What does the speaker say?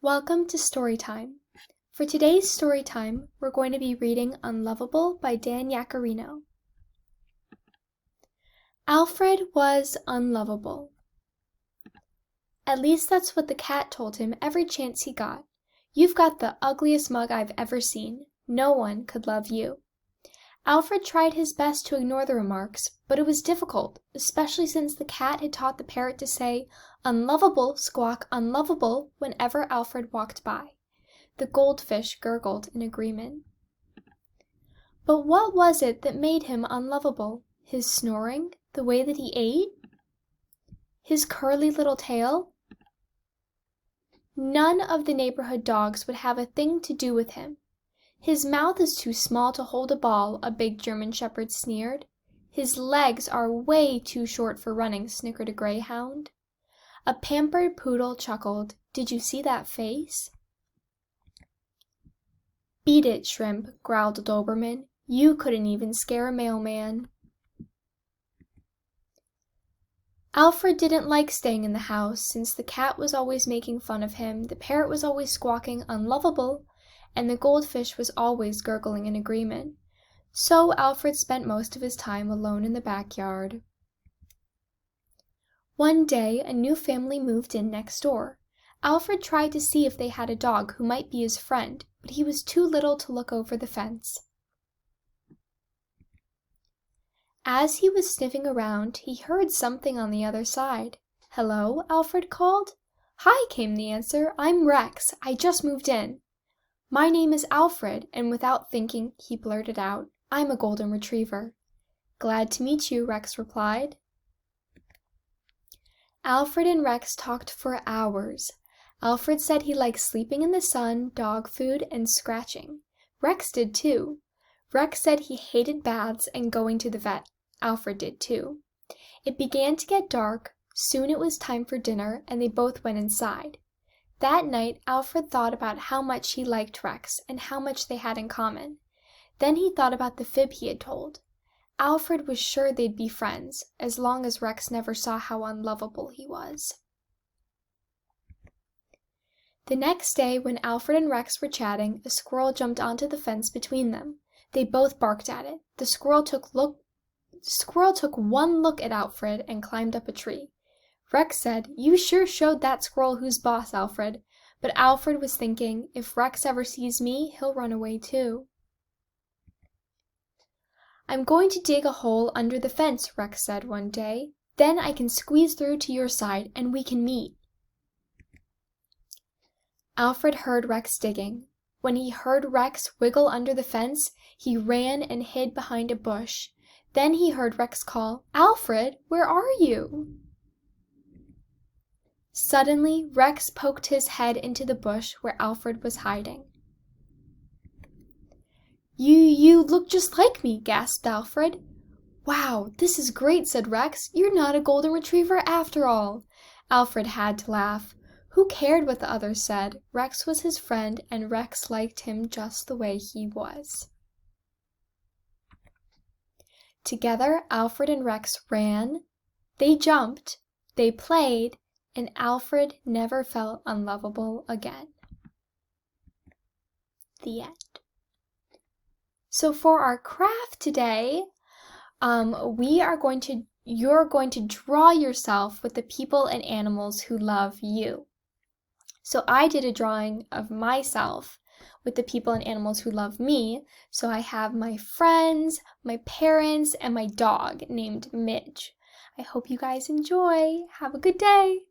Welcome to Storytime. For today's storytime, we're going to be reading Unlovable by Dan Yaccarino. Alfred was unlovable. At least that's what the cat told him every chance he got. You've got the ugliest mug I've ever seen. No one could love you. Alfred tried his best to ignore the remarks, but it was difficult, especially since the cat had taught the parrot to say, "Unlovable, squawk, unlovable," whenever Alfred walked by. The goldfish gurgled in agreement. But what was it that made him unlovable? His snoring? The way that he ate? His curly little tail? None of the neighborhood dogs would have a thing to do with him. "His mouth is too small to hold a ball," a big German shepherd sneered. "His legs are way too short for running," snickered a greyhound. A pampered poodle chuckled. "Did you see that face?" "Beat it, Shrimp," growled a Doberman. "You couldn't even scare a mailman." Alfred didn't like staying in the house, since the cat was always making fun of him, the parrot was always squawking "unlovable," and the goldfish was always gurgling in agreement. So Alfred spent most of his time alone in the backyard. One day, a new family moved in next door. Alfred tried to see if they had a dog who might be his friend, but he was too little to look over the fence. As he was sniffing around, he heard something on the other side. "Hello," Alfred called. "Hi," came the answer. "I'm Rex. I just moved in." "My name is Alfred," and without thinking, he blurted out, "I'm a golden retriever." "Glad to meet you," Rex replied. Alfred and Rex talked for hours. Alfred said he liked sleeping in the sun, dog food, and scratching. Rex did too. Rex said he hated baths and going to the vet. Alfred did too. It began to get dark. Soon it was time for dinner, and they both went inside. That night, Alfred thought about how much he liked Rex and how much they had in common. Then he thought about the fib he had told. Alfred was sure they'd be friends, as long as Rex never saw how unlovable he was. The next day, when Alfred and Rex were chatting, a squirrel jumped onto the fence between them. They both barked at it. The squirrel took one look at Alfred and climbed up a tree. Rex said, "You sure showed that squirrel who's boss, Alfred." But Alfred was thinking, if Rex ever sees me, he'll run away too. "I'm going to dig a hole under the fence," Rex said one day. "Then I can squeeze through to your side and we can meet." Alfred heard Rex digging. When he heard Rex wiggle under the fence, he ran and hid behind a bush. Then he heard Rex call, "Alfred, where are you?" Suddenly, Rex poked his head into the bush where Alfred was hiding. You look just like me," gasped Alfred. "Wow, this is great," said Rex. "You're not a golden retriever after all." Alfred had to laugh. Who cared what the others said? Rex was his friend, and Rex liked him just the way he was. Together, Alfred and Rex ran, they jumped, they played, and Alfred never felt unlovable again. The end. So for our craft today, you're going to draw yourself with the people and animals who love you. So I did a drawing of myself with the people and animals who love me. So I have my friends, my parents, and my dog named Midge. I hope you guys enjoy. Have a good day.